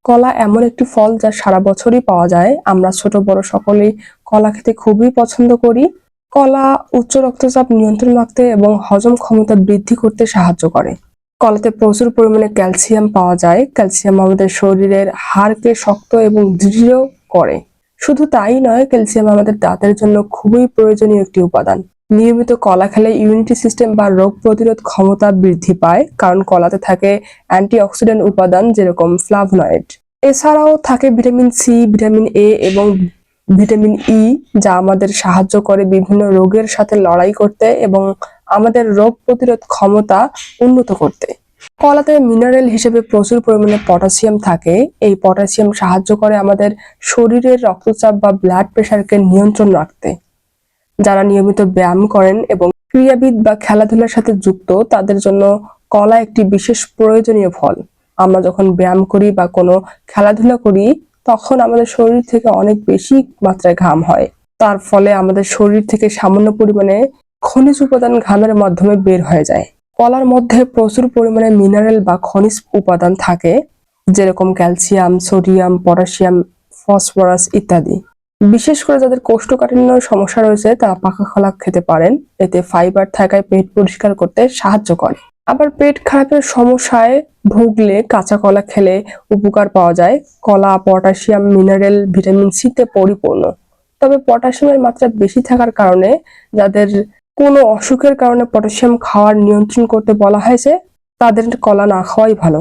কলা এমন একটি ফল যা সারা বছরই পাওয়া যায়। আমরা ছোট বড় সকলেই কলা খেতে খুবই পছন্দ করি। কলা উচ্চ রক্তচাপ নিয়ন্ত্রণ রাখতে এবং হজম ক্ষমতা বৃদ্ধি করতে সাহায্য করে। কলাতে প্রচুর পরিমাণে ক্যালসিয়াম পাওয়া যায়। ক্যালসিয়াম আমাদের শরীরের হাড়কে শক্ত এবং দৃঢ় করে। শুধু তাই নয়, ক্যালসিয়াম আমাদের দাঁতের জন্য খুবই প্রয়োজনীয় একটি উপাদান। নিয়মিত কলা খেলে ইমিউনিটি সিস্টেম বা রোগ প্রতিরোধ ক্ষমতা বৃদ্ধি পায়, কারণ কলাতে থাকে অ্যান্টিঅক্সিডেন্ট উপাদান যেরকম ফ্লাভোনয়েড। এছাড়াও থাকে ভিটামিন সি, ভিটামিন এ এবং ভিটামিন ই, যা আমাদের সাহায্য করে বিভিন্ন রোগের সাথে লড়াই করতে এবং আমাদের রোগ প্রতিরোধ ক্ষমতা উন্নত করতে। কলাতে মিনারেল হিসেবে প্রচুর পরিমাণে পটাশিয়াম থাকে। এই পটাশিয়াম সাহায্য করে আমাদের শরীরের রক্তচাপ বা ব্লাড প্রেশারকে নিয়ন্ত্রণ রাখতে। যারা নিয়মিত ব্যায়াম করেন এবং ক্রীড়াবিদ বা খেলাধুলার সাথে যুক্ত, তাদের জন্য কলা একটি বিশেষ প্রয়োজনীয় ফল। আমরা যখন ব্যায়াম করি বা কোনো খেলাধুলা করি, তখন আমাদের শরীর থেকে অনেক বেশি মাত্রায় ঘাম হয়। তার ফলে আমাদের শরীর থেকে সামান্য পরিমাণে খনিজ উপাদান ঘামের মাধ্যমে বের হয়ে যায়। কলার মধ্যে প্রচুর পরিমাণে মিনারেল বা খনিজ উপাদান থাকে, যেরকম ক্যালসিয়াম, সোডিয়াম, পটাশিয়াম, ফসফরাস ইত্যাদি। বিশেষ করে যাদের কোষ্ঠকাঠিন্যের সমস্যা রয়েছে, তারা পাকা কলা খেতে পারেন। এতে ফাইবার থাকায় পেট পরিষ্কার করতে সাহায্য করে। আবার পেট খারাপের সমস্যায় ভুগলে কাঁচা কলা খেলে উপকার পাওয়া যায়। কলা পটাশিয়াম, মিনারেল, ভিটামিন সি তে পরিপূর্ণ। তবে পটাশিয়ামের মাত্রা বেশি থাকার কারণে যাদের কোনো অসুখের কারণে পটাশিয়াম খাওয়ার নিয়ন্ত্রণ করতে বলা হয়েছে, তাদের কলা না খাওয়াই ভালো।